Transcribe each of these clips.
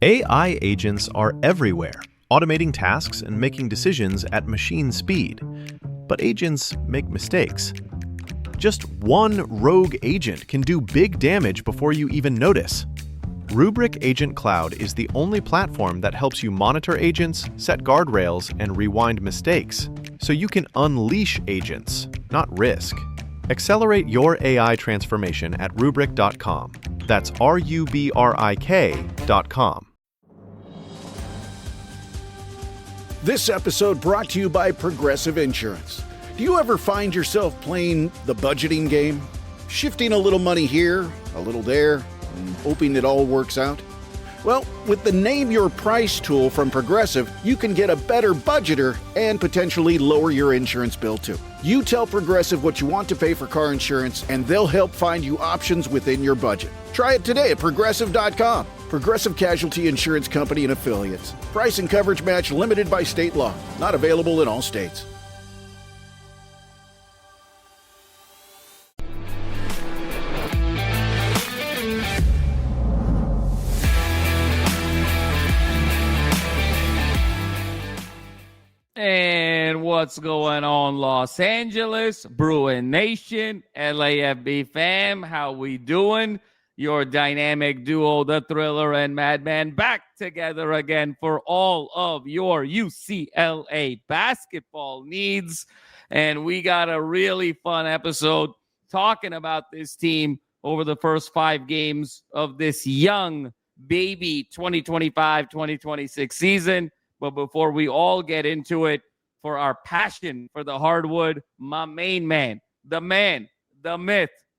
AI agents are everywhere, automating tasks and making decisions at machine speed. But agents make mistakes. Just one rogue agent can do big damage before you even notice. Rubrik Agent Cloud is the only platform that helps you monitor agents, set guardrails, and rewind mistakes, so you can unleash agents, not risk. Accelerate your AI transformation at Rubrik.com. That's RUBRIK.com. This episode brought to you by Progressive Insurance. Do you ever find yourself playing the budgeting game? Shifting a little money here, a little there, and hoping it all works out? Well, with the Name Your Price tool from Progressive, you can get a better budgeter and potentially lower your insurance bill too. You tell Progressive what you want to pay for car insurance, and they'll help find you options within your budget. Try it today at Progressive.com. Progressive Casualty Insurance Company and Affiliates. Price and coverage match limited by state law. Not available in all states. And what's going on, Los Angeles, Bruin Nation, LAFB fam? How we doing? Your dynamic duo, the Thriller and Madman, back together again for all of your UCLA basketball needs. And we got a really fun episode talking about this team over the first 5 games of this young baby 2025-2026 season. But before we all get into it, for our passion for the hardwood, my main man, the myth,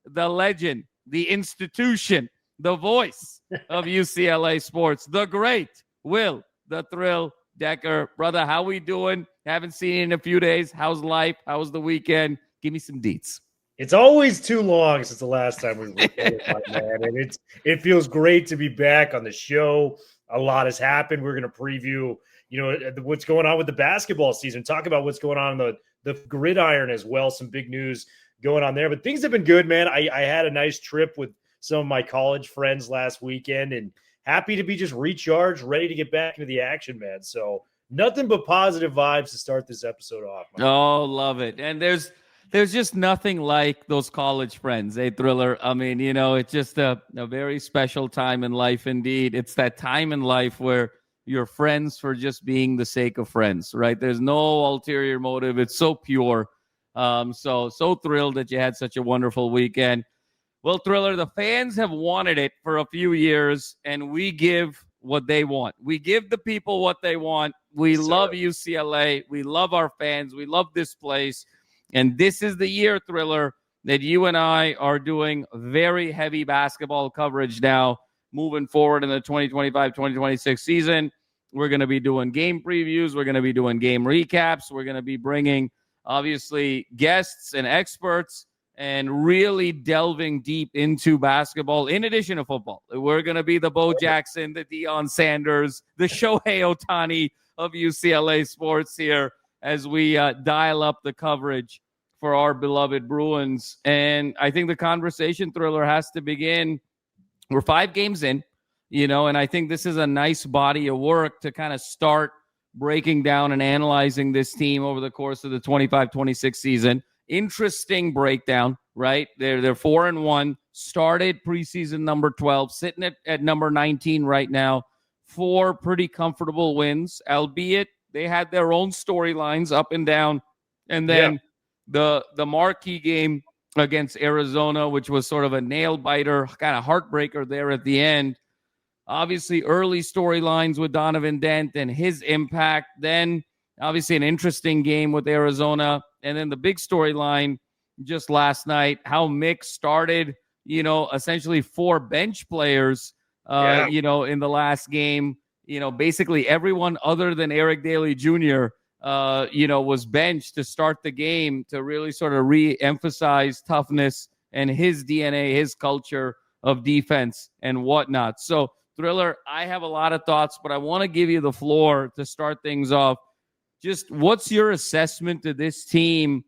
the legend, the institution, the voice of UCLA sports, the great Will, the Thrill Decker. Brother, how we doing? Haven't seen you in a few days. How's life? How was the weekend? Give me some deets. It's always too long since the last time we recorded, my man. And it feels great to be back on the show. A lot has happened. We're going to preview, what's going on with the basketball season. Talk about what's going on in the gridiron as well. Some big news going on there. But things have been good, man. I had a nice trip with some of my college friends last weekend and happy to be just recharged, ready to get back into the action, man. So nothing but positive vibes to start this episode off. Oh, love it. And there's just nothing like those college friends, Thriller? I mean, it's just a very special time in life indeed. It's that time in life where you're friends for just being the sake of friends, right? There's no ulterior motive. It's so pure. So thrilled that you had such a wonderful weekend. Well, Thriller, the fans have wanted it for a few years, and we give what they want. We give the people what they want. We love UCLA. We love our fans. We love this place. And this is the year, Thriller, that you and I are doing very heavy basketball coverage now moving forward in the 2025-2026 season. We're going to be doing game previews. We're going to be doing game recaps. We're going to be bringing, obviously, guests and experts and really delving deep into basketball in addition to football. We're going to be the Bo Jackson, the Deion Sanders, the Shohei Ohtani of UCLA sports here as we dial up the coverage for our beloved Bruins. And I think the conversation, Thriller, has to begin. We're 5 games in, and I think this is a nice body of work to kind of start breaking down and analyzing this team over the course of the 25-26 season. Interesting breakdown, right? They're 4-1, started preseason number 12, sitting at number 19 right now. 4 pretty comfortable wins, albeit they had their own storylines up and down. And then the marquee game against Arizona, which was sort of a nail-biter, kind of heartbreaker there at the end. Obviously, early storylines with Donovan Dent and his impact. Then, obviously, an interesting game with Arizona. And then the big storyline just last night, how Mick started, essentially 4 bench players, in the last game. Basically everyone other than Eric Daly Jr., was benched to start the game to really sort of re-emphasize toughness and his DNA, his culture of defense and whatnot. So, Thriller, I have a lot of thoughts, but I want to give you the floor to start things off. Just what's your assessment to this team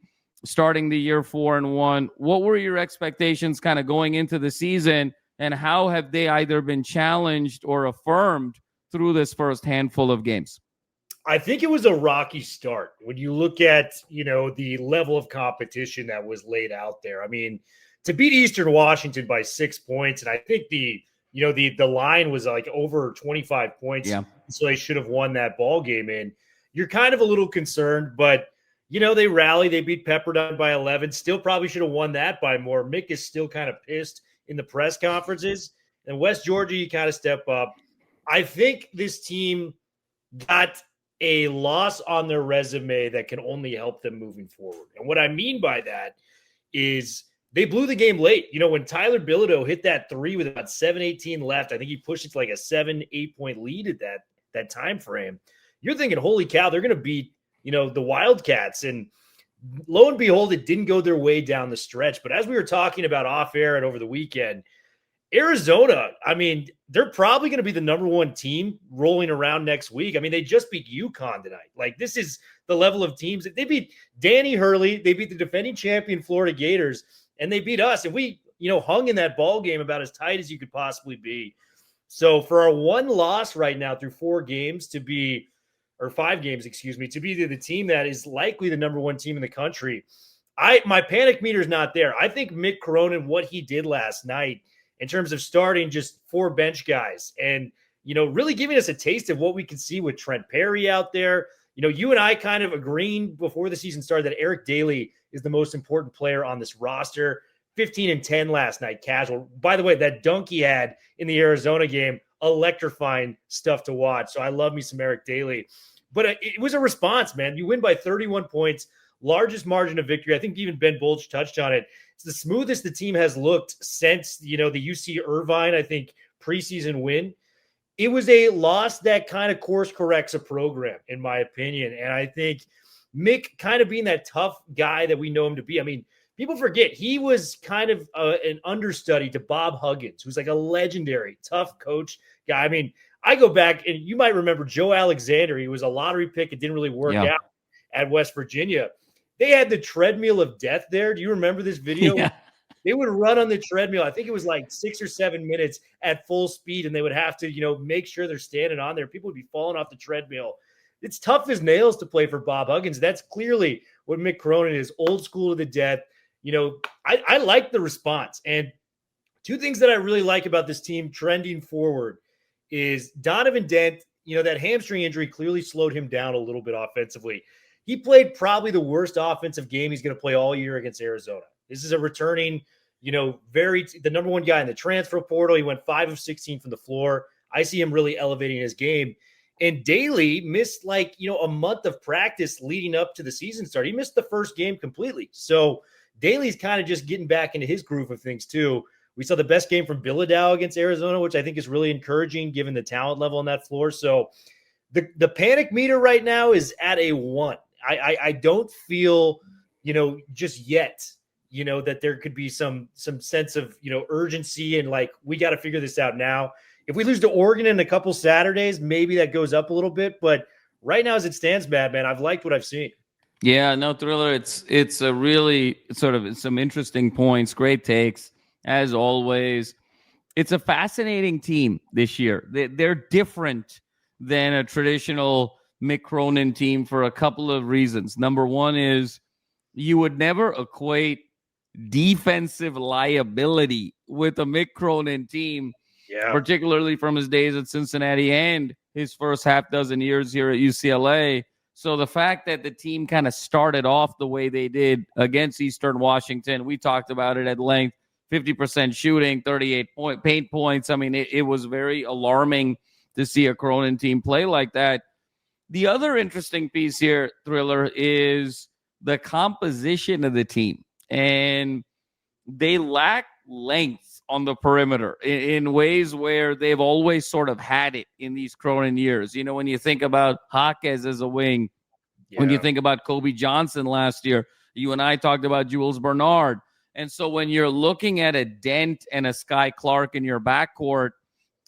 starting the year 4-1? What were your expectations kind of going into the season, and how have they either been challenged or affirmed through this first handful of games? I think it was a rocky start when you look at, the level of competition that was laid out there. I mean, to beat Eastern Washington by 6 points, and I think the line was like over 25 points. Yeah. So they should have won that ball game. And you're kind of a little concerned, but they rallied. They beat Pepperdine by 11. Still probably should have won that by more. Mick is still kind of pissed in the press conferences. And West Georgia, you kind of step up. I think this team got a loss on their resume that can only help them moving forward. And what I mean by that is they blew the game late. When Tyler Bilodeau hit that three with about 7:18 left, I think he pushed it to like a 7-8 point lead at that time frame. You're thinking, holy cow, they're going to beat, the Wildcats. And lo and behold, it didn't go their way down the stretch. But as we were talking about off air and over the weekend, Arizona, I mean, they're probably going to be the number one team rolling around next week. I mean, they just beat UConn tonight. Like, this is the level of teams. They beat Danny Hurley. They beat the defending champion Florida Gators, and they beat us. And we, hung in that ball game about as tight as you could possibly be. So for our one loss right now through 5 games, to be the team that is likely the number one team in the country, my panic meter is not there. I think Mick Cronin, what he did last night, in terms of starting just 4 bench guys and, really giving us a taste of what we can see with Trent Perry out there. You and I kind of agreeing before the season started that Eric Daly is the most important player on this roster. 15 and 10 last night, casual. By the way, that dunk he had in the Arizona game, electrifying stuff to watch. So I love me some Eric Daly. But it was a response, man. You win by 31 points, largest margin of victory. I think even Ben Bolch touched on it. It's the smoothest the team has looked since, the UC Irvine, I think, preseason win. It was a loss that kind of course corrects a program, in my opinion. And I think Mick kind of being that tough guy that we know him to be. I mean, people forget he was kind of an understudy to Bob Huggins, who's like a legendary tough coach guy. I mean, I go back, and you might remember Joe Alexander. He was a lottery pick. It didn't really work out at West Virginia. They had the treadmill of death there. Do you remember this video? Yeah. They would run on the treadmill. I think it was like 6 or 7 minutes at full speed, and they would have to, make sure they're standing on there. People would be falling off the treadmill. It's tough as nails to play for Bob Huggins. That's clearly what Mick Cronin is, old school to the death. I like the response. And 2 things that I really like about this team trending forward is Donovan Dent. That hamstring injury clearly slowed him down a little bit offensively. He played probably the worst offensive game he's going to play all year against Arizona. This is a returning, the number one guy in the transfer portal. He went 5 of 16 from the floor. I see him really elevating his game. And Daly missed a month of practice leading up to the season start. He missed the first game completely. So Daly's kind of just getting back into his groove of things too. We saw the best game from Bilodeau against Arizona, which I think is really encouraging given the talent level on that floor. So the panic meter right now is at a 1. I don't feel, just yet, that there could be some sense of, urgency and we got to figure this out now. If we lose to Oregon in a couple Saturdays, maybe that goes up a little bit. But right now, as it stands, man, I've liked what I've seen. Yeah, no, Thriller, it's a really sort of some interesting points, great takes, as always. It's a fascinating team this year. They're different than a traditional Mick Cronin team for a couple of reasons. Number one is you would never equate defensive liability with a Mick Cronin team, particularly from his days at Cincinnati and his first half dozen years here at UCLA. So the fact that the team kind of started off the way they did against Eastern Washington, we talked about it at length, 50% shooting, 38 paint points. I mean, it was very alarming to see a Cronin team play like that. The other interesting piece here, Thriller, is the composition of the team. And they lack length on the perimeter in ways where they've always sort of had it in these Cronin years. When you think about Jaquez as a wing, when you think about Kobe Johnson last year, you and I talked about Jules Bernard. And so when you're looking at a Dent and a Sky Clark in your backcourt,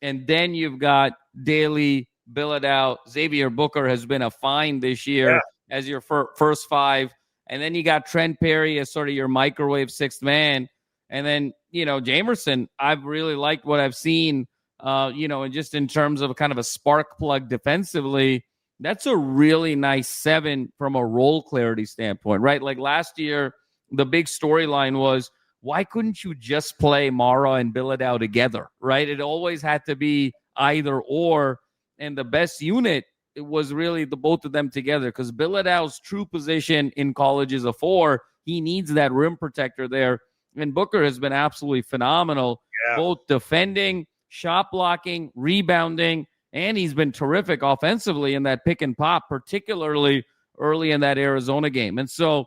and then you've got Daly, Bilodeau, Xavier Booker has been a find this year as your first 5. And then you got Trent Perry as sort of your microwave 6th man. And then, Jamerson, I've really liked what I've seen And just in terms of kind of a spark plug defensively, that's a really nice 7 from a role clarity standpoint, right? Like last year, the big storyline was, why couldn't you just play Mara and Bilodeau together, right? It always had to be either or, and the best unit was really the both of them together, because Bilodeau's true position in college is a 4. He needs that rim protector there, and Booker has been absolutely phenomenal, both defending, shot blocking, rebounding, and he's been terrific offensively in that pick and pop, particularly early in that Arizona game. And so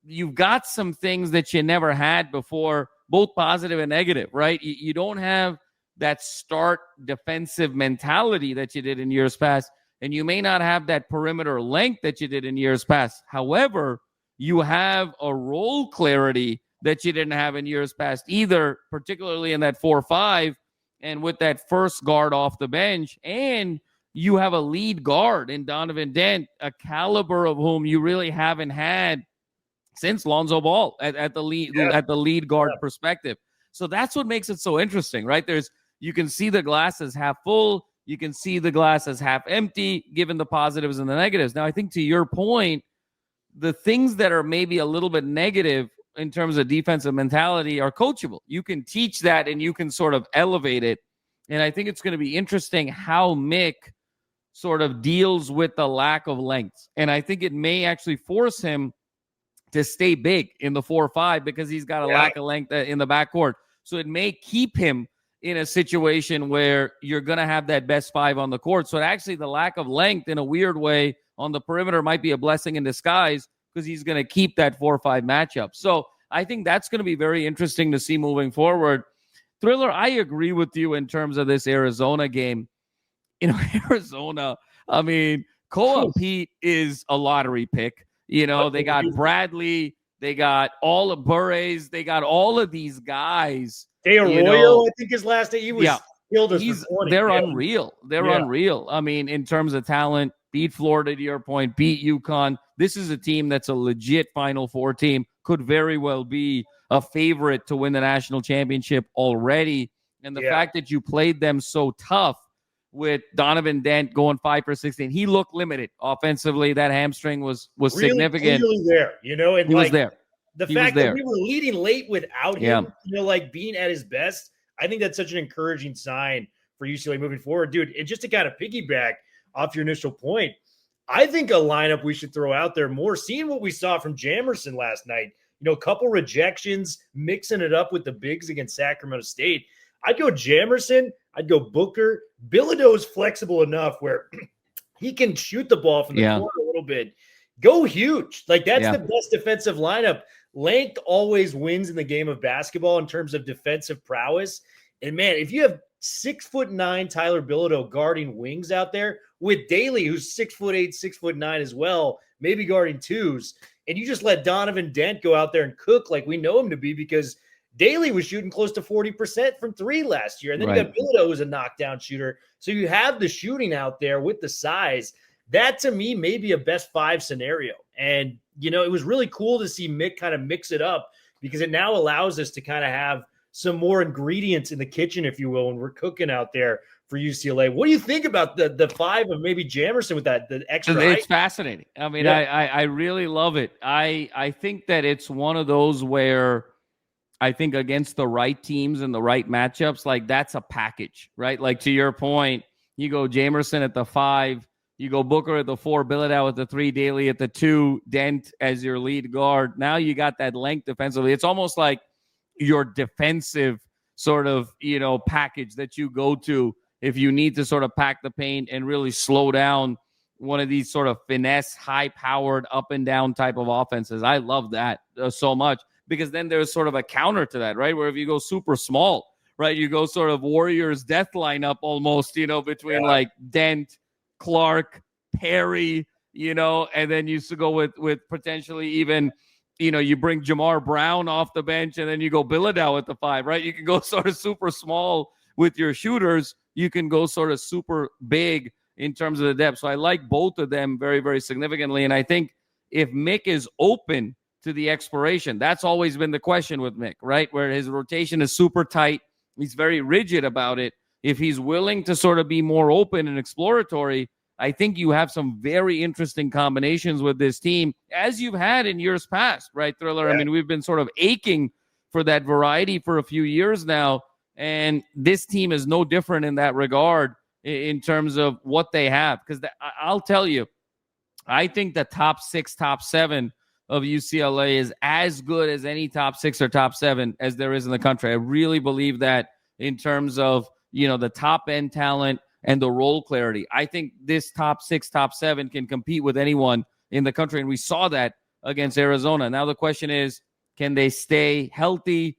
you've got some things that you never had before, both positive and negative, right? You don't have that start defensive mentality that you did in years past, and you may not have that perimeter length that you did in years past. However, you have a role clarity that you didn't have in years past either, particularly in that 4-5 and with that first guard off the bench. And you have a lead guard in Donovan Dent, a caliber of whom you really haven't had since Lonzo Ball at the lead guard perspective. So that's what makes it so interesting, right? You can see the glass as half full. You can see the glass as half empty, given the positives and the negatives. Now, I think to your point, the things that are maybe a little bit negative in terms of defensive mentality are coachable. You can teach that and you can sort of elevate it. And I think it's going to be interesting how Mick sort of deals with the lack of length. And I think it may actually force him to stay big in the 4-5 because he's got a lack of length in the backcourt. So it may keep him in a situation where you're going to have that best 5 on the court. So actually the lack of length in a weird way on the perimeter might be a blessing in disguise, because he's going to keep that 4-5 matchup. So I think that's going to be very interesting to see moving forward. Thriller, I agree with you in terms of this Arizona game. Arizona, I mean, Koa Pete is a lottery pick. They got Bradley, they got all of Burres, they got all of these guys. De Arroyo, I think his last day, he was killed us for 20. They're unreal. They're unreal. I mean, in terms of talent, beat Florida to your point, beat UConn. This is a team that's a legit Final Four team, could very well be a favorite to win the national championship already. And the fact that you played them so tough with Donovan Dent going 5 for 16, he looked limited offensively. That hamstring was really significant. Really there, and he was there. The fact that we were leading late without him, being at his best, I think that's such an encouraging sign for UCLA moving forward, dude. And just to kind of piggyback off your initial point, I think a lineup we should throw out there more, seeing what we saw from Jamerson last night, a couple rejections, mixing it up with the bigs against Sacramento State. I'd go Jamerson. I'd go Booker. Bilodeau is flexible enough where he can shoot the ball from the corner a little bit. Go huge. That's the best defensive lineup. Length always wins in the game of basketball in terms of defensive prowess. And, man, if you have 6'9" Tyler Bilodeau guarding wings out there with Daly, who's 6'8", 6'9" as well, maybe guarding twos, and you just let Donovan Dent go out there and cook like we know him to be, because Daly was shooting close to 40% from 3 last year. And then you got Bilodeau, who's a knockdown shooter. So you have the shooting out there with the size. That, to me, may be a best 5 scenario. And, it was really cool to see Mick kind of mix it up, because it now allows us to kind of have some more ingredients in the kitchen, if you will, when we're cooking out there for UCLA. What do you think about the 5 of maybe Jamerson with the extra height? It's fascinating. I mean, I really love it. I think that it's one of those where I think against the right teams and the right matchups, that's a package, right? To your point, you go Jamerson at the 5, you go Booker at the 4, Bilodeau at the 3, Daly at the 2, Dent as your lead guard. Now you got that length defensively. It's almost like your defensive sort of, package that you go to if you need to sort of pack the paint and really slow down one of these sort of finesse, high-powered, up-and-down type of offenses. I love that so much, because then there's sort of a counter to that, right? Where if you go super small, right, you go sort of Warriors death lineup almost, between Dent, Clark, Perry, and then you used to go with potentially even, you bring Jamar Brown off the bench, and then you go Bilodeau at the 5, right? You can go sort of super small with your shooters. You can go sort of super big in terms of the depth. So I like both of them very, very significantly. And I think if Mick is open to the expiration, that's always been the question with Mick, right? Where his rotation is super tight. He's very rigid about it. if he's willing to sort of be more open and exploratory, I think you have some very interesting combinations with this team, as you've had in years past, right, Thriller? Yeah. I mean, we've been sort of aching for that variety for a few years now, and this team is no different in that regard in terms of what they have. Because I'll tell you, I think the top 6, top 7 of UCLA is as good as any top 6 or top 7 as there is in the country. I really believe that in terms of, the top end talent and the role clarity. I think this top 6, top 7 can compete with anyone in the country. And we saw that against Arizona. Now the question is, can they stay healthy?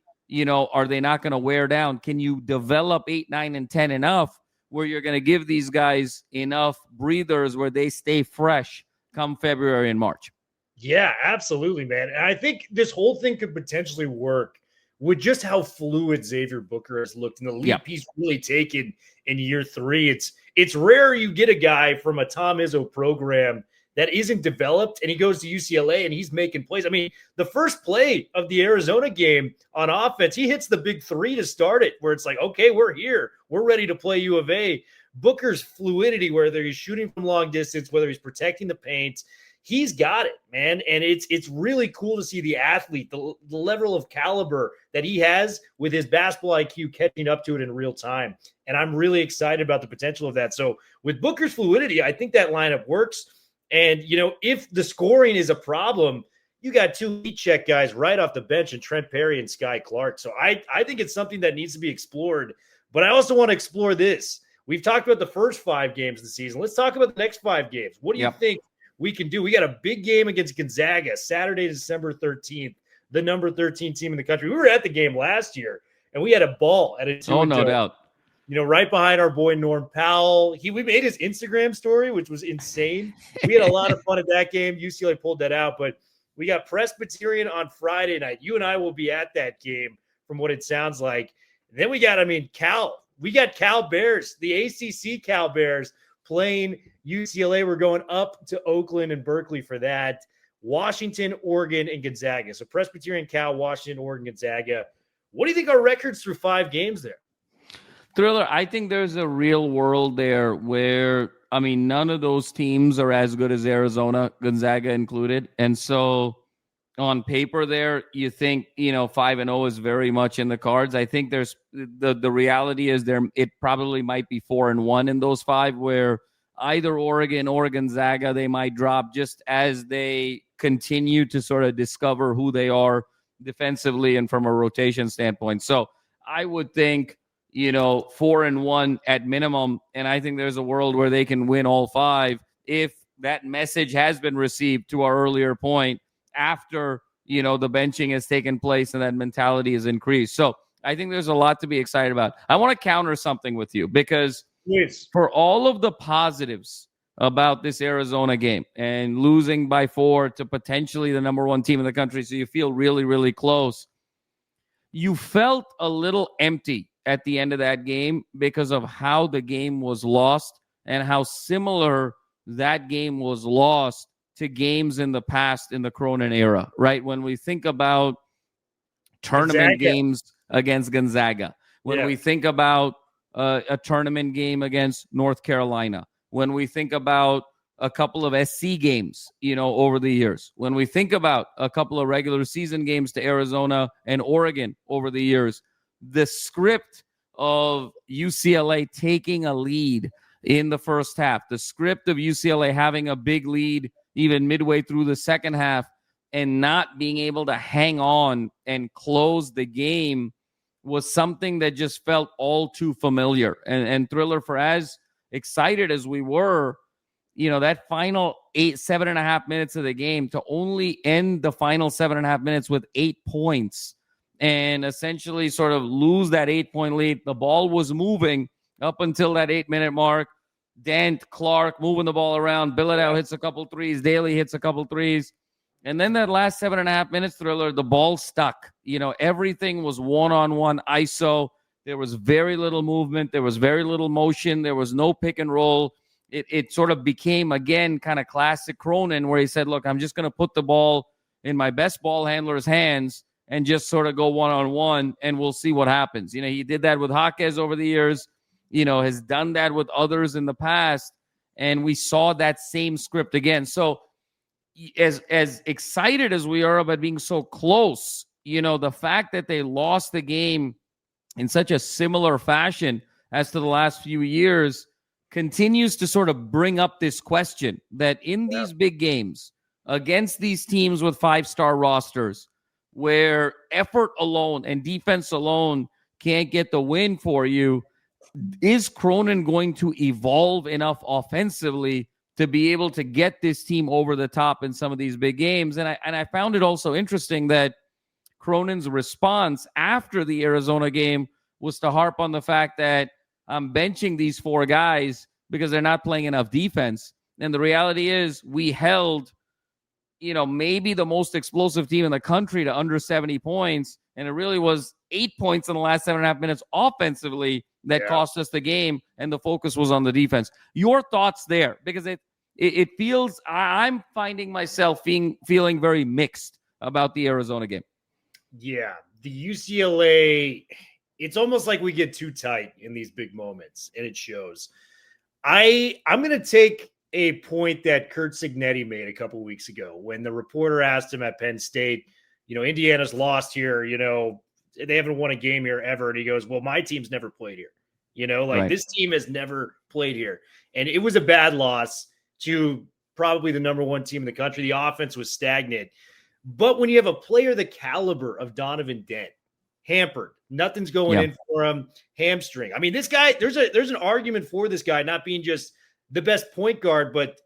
Are they not going to wear down? Can you develop 8, 9, and 10 enough where you're going to give these guys enough breathers where they stay fresh come February and March? Yeah, absolutely, man. And I think this whole thing could potentially work with just how fluid Xavier Booker has looked and the leap he's really taken in year 3. It's rare you get a guy from a Tom Izzo program that isn't developed and he goes to UCLA and he's making plays. I mean, the first play of the Arizona game on offense, he hits the big 3 to start it, where it's like, okay, we're here. We're ready to play U of A. Booker's fluidity, whether he's shooting from long distance, whether he's protecting the paint, he's got it, man. And it's really cool to see the athlete, the level of caliber that he has with his basketball IQ catching up to it in real time. And I'm really excited about the potential of that. So with Booker's fluidity, I think that lineup works. And, if the scoring is a problem, you got 2 heat check guys right off the bench in Trent Perry and Sky Clark. So I think it's something that needs to be explored. But I also want to explore this. We've talked about the first 5 games of the season. Let's talk about the next 5 games. What do you think we can do? We got a big game against Gonzaga, Saturday, December 13th, the number 13 team in the country. We were at the game last year, and we had a ball at it. Oh, no doubt. Right behind our boy Norm Powell. We made his Instagram story, which was insane. We had a lot of fun at that game. UCLA pulled that out, but we got Presbyterian on Friday night. You and I will be at that game from what it sounds like. And then we got, Cal. We got Cal Bears, the ACC Cal Bears playing UCLA. We're going up to Oakland and Berkeley for that. Washington, Oregon, and Gonzaga. So Presbyterian, Cal, Washington, Oregon, Gonzaga. What do you think our records through 5 games there? Thriller, I think there's a real world there where, none of those teams are as good as Arizona, Gonzaga included. And so on paper there, you think, 5-0 is very much in the cards. I think there's the reality is it probably might be 4-1 in those 5, where either Oregon or Gonzaga, they might drop just as they continue to sort of discover who they are defensively and from a rotation standpoint. So I would think, 4-1 at minimum. And I think there's a world where they can win all 5 if that message has been received, to our earlier point, after, the benching has taken place and that mentality is increased. So I think there's a lot to be excited about. I want to counter something with you because for all of the positives about this Arizona game and losing by 4 to potentially the number 1 team in the country, so you feel really, really close, you felt a little empty at the end of that game because of how the game was lost and how similar that game was lost to games in the past in the Cronin era, right? When we think about tournament games against Gonzaga, when we think about a tournament game against North Carolina, when we think about a couple of SC games, over the years, when we think about a couple of regular season games to Arizona and Oregon over the years, the script of UCLA taking a lead in the first half, the script of UCLA having a big lead even midway through the second half and not being able to hang on and close the game was something that just felt all too familiar. And Thriller, for as excited as we were, that final 7.5 minutes of the game, to only end the final 7.5 minutes with 8 points and essentially sort of lose that 8-point lead. The ball was moving up until that 8-minute mark. Dent, Clark moving the ball around. Bilodeau hits a couple threes. Daly hits a couple threes. And then that last 7.5 minutes, Thriller, the ball stuck. Everything was one-on-one ISO. There was very little movement. There was very little motion. There was no pick and roll. It sort of became, again, kind of classic Cronin, where he said, look, I'm just going to put the ball in my best ball handler's hands and just sort of go one-on-one, and we'll see what happens. He did that with Jaquez over the years. has done that with others in the past. And we saw that same script again. So as excited as we are about being so close, the fact that they lost the game in such a similar fashion as to the last few years continues to sort of bring up this question that in these big games against these teams with 5-star rosters where effort alone and defense alone can't get the win for you, is Cronin going to evolve enough offensively to be able to get this team over the top in some of these big games? And I found it also interesting that Cronin's response after the Arizona game was to harp on the fact that I'm benching these 4 guys because they're not playing enough defense. And the reality is we held, maybe the most explosive team in the country to under 70 points. And it really was 8 points in the last 7.5 minutes offensively that cost us the game. And the focus was on the defense. Your thoughts there? Because it feels, I'm finding myself feeling very mixed about the Arizona game. Yeah, the UCLA, it's almost like we get too tight in these big moments, and it shows. I'm going to take a point that Curt Cignetti made a couple weeks ago when the reporter asked him at Penn State, Indiana's lost here, they haven't won a game here ever. And he goes, well, my team's never played here. Right. This team has never played here. And it was a bad loss to probably the number 1 team in the country. The offense was stagnant. But when you have a player the caliber of Donovan Dent, hampered, nothing's going in for him, hamstring. I mean, this guy, there's an argument for this guy not being just the best point guard, but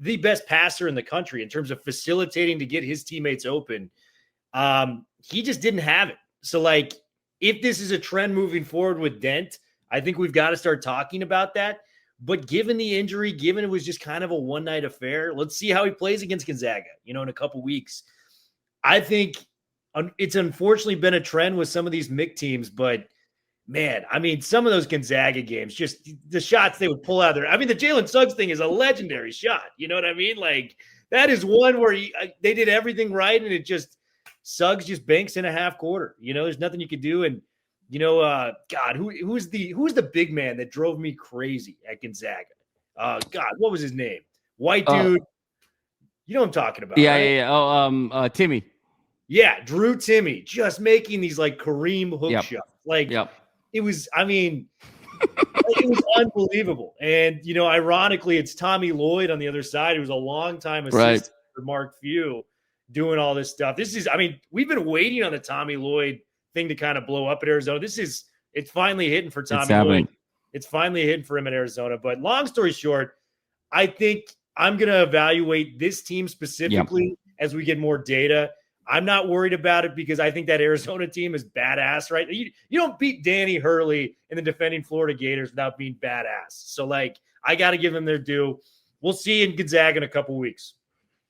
the best passer in the country in terms of facilitating to get his teammates open. He just didn't have it. So, if this is a trend moving forward with Dent, I think we've got to start talking about that. But given the injury, given it was just kind of a one-night affair, let's see how he plays against Gonzaga, in a couple weeks. I think it's unfortunately been a trend with some of these MIC teams, but man, I mean, some of those Gonzaga games, just the shots they would pull out there. I mean, the Jalen Suggs thing is a legendary shot. You know what I mean? That is one where they did everything right, and it just Suggs just banks in a half quarter. There's nothing you could do. And God, who's the big man that drove me crazy at Gonzaga? God, what was his name? White dude. You know what I'm talking about? Yeah, right? yeah. Timmy. Yeah, Drew Timmy, just making these Kareem hook shots. It was, it was unbelievable. And, ironically, it's Tommy Lloyd on the other side, who was a longtime assistant for Mark Few doing all this stuff. We've been waiting on the Tommy Lloyd thing to kind of blow up at Arizona. It's finally hitting for Tommy Lloyd. It's finally hitting for him in Arizona. But long story short, I think I'm going to evaluate this team specifically as we get more data. I'm not worried about it because I think that Arizona team is badass, right? You don't beat Danny Hurley and the defending Florida Gators without being badass. So, I got to give them their due. We'll see in Gonzaga in a couple weeks.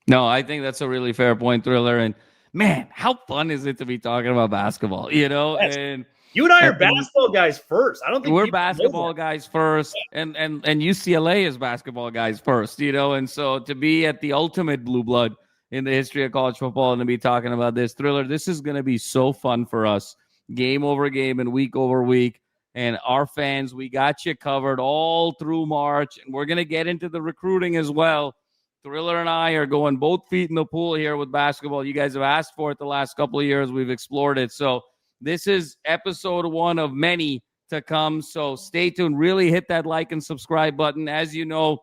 No, I think that's a really fair point, Thriller. And, man, how fun is it to be talking about basketball, Yes. And you and I are basketball guys first. I don't think we're basketball guys first, and UCLA is basketball guys first, And so to be at the ultimate blue blood in the history of college football and to be talking about this, Thriller, this is going to be so fun for us, game over game and week over week. And our fans, we got you covered all through March, and we're going to get into the recruiting as well. Thriller and I are going both feet in the pool here with basketball. You guys have asked for it the last couple of years. We've explored it. So this is episode 1 of many to come. So stay tuned. Really hit that like and subscribe button. As you know,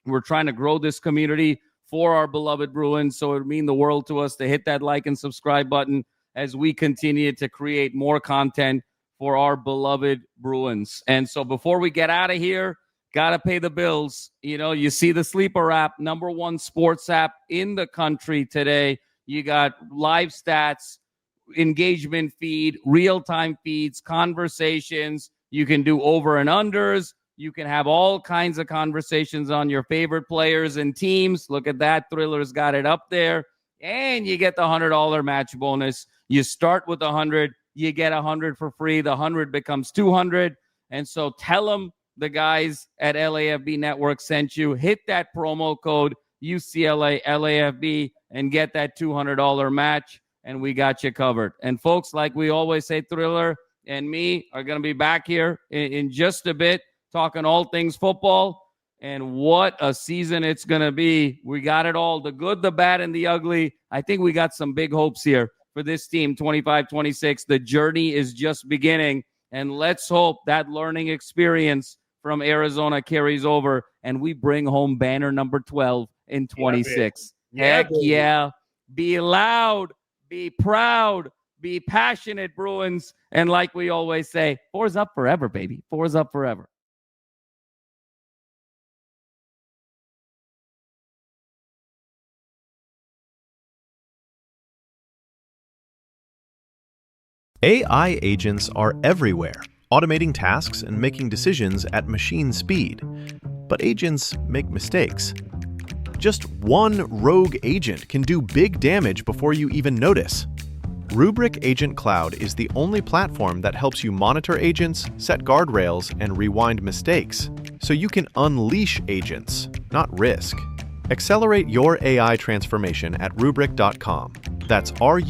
we're trying to grow this community for our beloved Bruins. So it would mean the world to us to hit that like and subscribe button as we continue to create more content for our beloved Bruins. And so before we get out of here, got to pay the bills. You see the Sleeper app, number 1 sports app in the country today. You got live stats, engagement feed, real-time feeds, conversations. You can do over and unders. You can have all kinds of conversations on your favorite players and teams. Look at that. Thriller's got it up there. And you get the $100 match bonus. You start with 100. You get 100 for free. The 100 becomes 200. And so tell them the guys at LAFB Network sent you. Hit that promo code UCLA LAFB and get that $200 match. And we got you covered. And folks, like we always say, Thriller and me are going to be back here in just a bit talking all things football. And what a season it's going to be. We got it all, the good, the bad, and the ugly. I think we got some big hopes here for this team, 25-26. The journey is just beginning, and let's hope that learning experience from Arizona carries over, and we bring home banner number 12 in 26. Heck yeah. Be loud, be proud, be passionate, Bruins. And like we always say, 4's up forever, baby. 4's up forever. AI agents are everywhere, automating tasks and making decisions at machine speed. But agents make mistakes. Just one rogue agent can do big damage before you even notice. Rubrik Agent Cloud is the only platform that helps you monitor agents, set guardrails, and rewind mistakes, so you can unleash agents, not risk. Accelerate your AI transformation at Rubrik.com. That's RUBRIK.com.